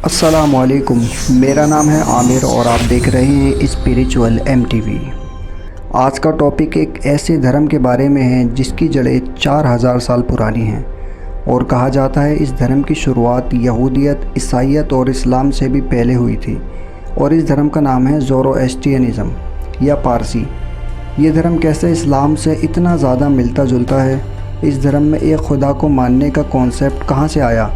अस्सलामुअलैकुम, मेरा नाम है आमिर और आप देख रहे हैं स्पिरिचुअल MTV। आज का टॉपिक एक ऐसे धर्म के बारे में है जिसकी जड़ें 4000 साल पुरानी हैं और कहा जाता है इस धर्म की शुरुआत यहूदियत, ईसाईयत और इस्लाम से भी पहले हुई थी। और इस धर्म का नाम है ज़ोरोएस्ट्रियनिज़म या पारसी। ये धर्म कैसे इस्लाम से इतना ज़्यादा मिलता जुलता है, इस धर्म में एक खुदा को मानने का कॉन्सेप्ट कहाँ से आया,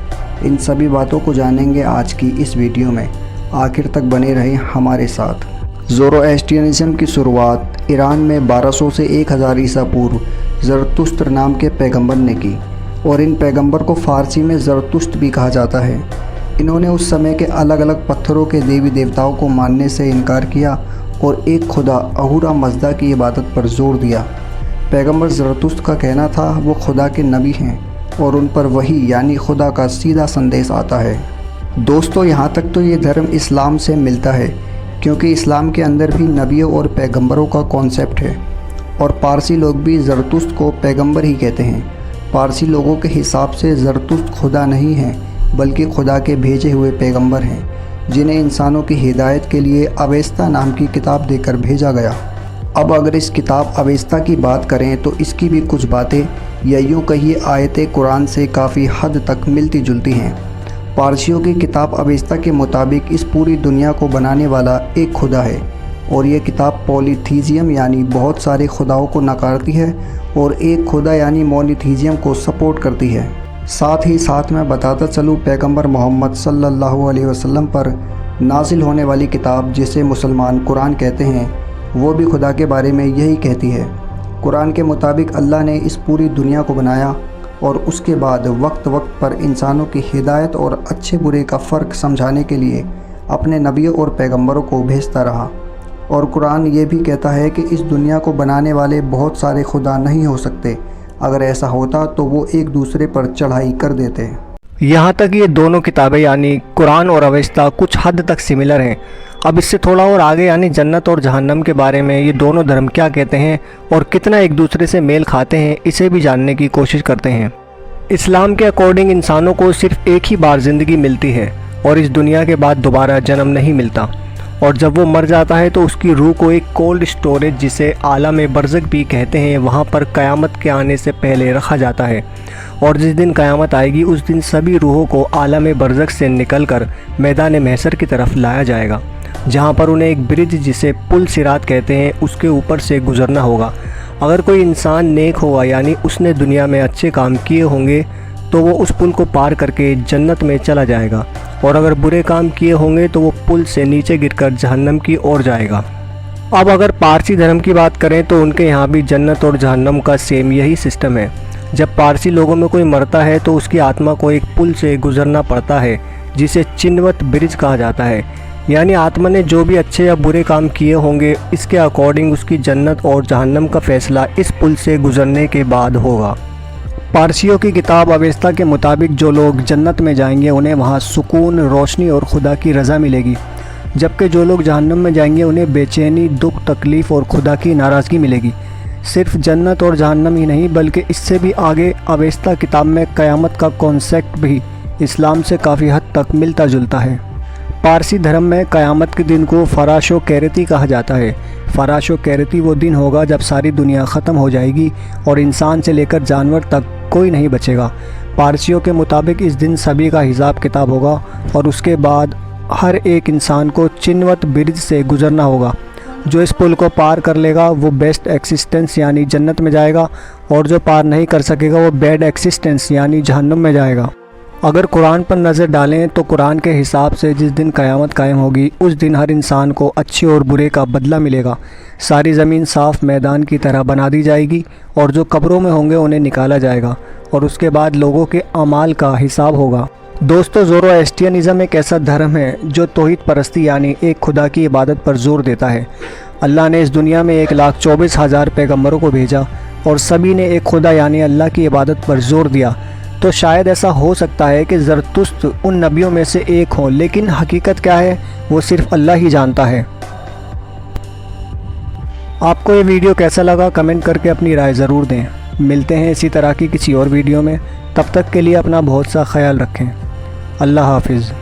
इन सभी बातों को जानेंगे आज की इस वीडियो में। आखिर तक बने रहें हमारे साथ। ज़ोरोएस्ट्रियनिज़म की शुरुआत ईरान में 1200 से 1000 ईसा पूर्व ज़रतुश्त नाम के पैगंबर ने की और इन पैगंबर को फ़ारसी में ज़रतुश्त भी कहा जाता है। इन्होंने उस समय के अलग अलग पत्थरों के देवी देवताओं को मानने से इनकार किया और एक खुदा अहूरा मज़दा की इबादत पर जोर दिया। पैगंबर ज़रतुश्त का कहना था वो खुदा के नबी हैं और उन पर वही यानी खुदा का सीधा संदेश आता है। दोस्तों, यहाँ तक तो ये धर्म इस्लाम से मिलता है क्योंकि इस्लाम के अंदर भी नबियों और पैगंबरों का कॉन्सेप्ट है और पारसी लोग भी ज़रतुश्त को पैगंबर ही कहते हैं। पारसी लोगों के हिसाब से ज़रतुश्त खुदा नहीं है बल्कि खुदा के भेजे हुए पैगंबर हैं जिन्हें इंसानों की हिदायत के लिए अवेस्ता नाम की किताब देकर भेजा गया। अब अगर इस किताब अवेस्ता की बात करें तो इसकी भी कुछ बातें या यूँ कहिए आयतें कुरान से काफ़ी हद तक मिलती जुलती हैं। पारसियों की किताब अवेस्ता के मुताबिक इस पूरी दुनिया को बनाने वाला एक खुदा है और ये किताब पॉलीथीज़ियम यानी बहुत सारे खुदाओं को नकारती है और एक खुदा यानी मोनोथीज़ियम को सपोर्ट करती है। साथ ही साथ मैं बताता चलूँ पैगंबर मोहम्मद सल्लल्लाहु अलैहि वसल्लम पर नाजिल होने वाली किताब जिसे मुसलमान कुरान कहते हैं वो भी खुदा के बारे में यही कहती है। कुरान के मुताबिक अल्लाह ने इस पूरी दुनिया को बनाया और उसके बाद वक्त वक्त पर इंसानों की हिदायत और अच्छे बुरे का फ़र्क समझाने के लिए अपने नबियों और पैगंबरों को भेजता रहा। और कुरान ये भी कहता है कि इस दुनिया को बनाने वाले बहुत सारे खुदा नहीं हो सकते, अगर ऐसा होता तो वो एक दूसरे पर चढ़ाई कर देते। यहाँ तक ये दोनों किताबें यानी कुरान और अवेस्ता कुछ हद तक सिमिलर हैं। अब इससे थोड़ा और आगे यानी जन्नत और जहन्नम के बारे में ये दोनों धर्म क्या कहते हैं और कितना एक दूसरे से मेल खाते हैं, इसे भी जानने की कोशिश करते हैं। इस्लाम के अकॉर्डिंग इंसानों को सिर्फ एक ही बार ज़िंदगी मिलती है और इस दुनिया के बाद दोबारा जन्म नहीं मिलता और जब वो मर जाता है तो उसकी रूह को एक कोल्ड स्टोरेज जिसे आलम बरज़ख भी कहते हैं वहाँ पर क़यामत के आने से पहले रखा जाता है और जिस दिन क़यामत आएगी उस दिन सभी रूहों को आलम बरज़ख से निकलकर मैदान महशर की तरफ लाया जाएगा जहाँ पर उन्हें एक ब्रिज जिसे पुल सिरात कहते हैं उसके ऊपर से गुजरना होगा। अगर कोई इंसान नेक होगा यानी उसने दुनिया में अच्छे काम किए होंगे तो वो उस पुल को पार करके जन्नत में चला जाएगा और अगर बुरे काम किए होंगे तो वो पुल से नीचे गिरकर जहन्नम की ओर जाएगा। अब अगर पारसी धर्म की बात करें तो उनके यहाँ भी जन्नत और जहन्नम का सेम यही सिस्टम है। जब पारसी लोगों में कोई मरता है तो उसकी आत्मा को एक पुल से गुजरना पड़ता है जिसे चिन्वत ब्रिज कहा जाता है, यानी आत्मा ने जो भी अच्छे या बुरे काम किए होंगे इसके अकॉर्डिंग उसकी जन्नत और जहन्नम का फैसला इस पुल से गुजरने के बाद होगा। पारसियों की किताब अवेस्ता के मुताबिक जो लोग जन्नत में जाएंगे उन्हें वहाँ सुकून, रोशनी और खुदा की रज़ा मिलेगी, जबकि जो लोग जहन्नम में जाएंगे उन्हें बेचैनी, दुख, तकलीफ़ और खुदा की नाराज़गी मिलेगी। सिर्फ जन्नत और जहन्नम ही नहीं बल्कि इससे भी आगे अवेस्ता किताब में क़यामत का कॉन्सेप्ट भी इस्लाम से काफ़ी हद तक मिलता जुलता है। पारसी धर्म में क़यामत के दिन को फ़राशो कैरती कहा जाता है। फ़राशो कैरती वो दिन होगा जब सारी दुनिया ख़त्म हो जाएगी और इंसान से लेकर जानवर तक कोई नहीं बचेगा। पारसियों के मुताबिक इस दिन सभी का हिसाब किताब होगा और उसके बाद हर एक इंसान को चिन्वत ब्रिज से गुजरना होगा। जो इस पुल को पार कर लेगा वो बेस्ट एक्सिस्टेंस यानी जन्नत में जाएगा और जो पार नहीं कर सकेगा वो बैड एक्सिस्टेंस यानी जहन्नम में जाएगा। अगर कुरान पर नज़र डालें तो कुरान के हिसाब से जिस दिन क़यामत कायम होगी उस दिन हर इंसान को अच्छे और बुरे का बदला मिलेगा। सारी ज़मीन साफ़ मैदान की तरह बना दी जाएगी और जो कब्रों में होंगे उन्हें निकाला जाएगा और उसके बाद लोगों के अमाल का हिसाब होगा। दोस्तों, ज़ोरोएस्ट्रियनिज़म एक ऐसा धर्म है जो तौहीद परस्ती यानी एक खुदा की इबादत पर ज़ोर देता है। अल्लाह ने इस दुनिया में 1,24,000 पैगम्बरों को भेजा और सभी ने एक खुदा यानी अल्लाह की इबादत पर ज़ोर दिया। तो शायद ऐसा हो सकता है कि ज़रतुश्त उन नबियों में से एक हो, लेकिन हकीकत क्या है वो सिर्फ अल्लाह ही जानता है। आपको ये वीडियो कैसा लगा कमेंट करके अपनी राय ज़रूर दें। मिलते हैं इसी तरह की किसी और वीडियो में, तब तक के लिए अपना बहुत सा ख्याल रखें। अल्लाह हाफिज़।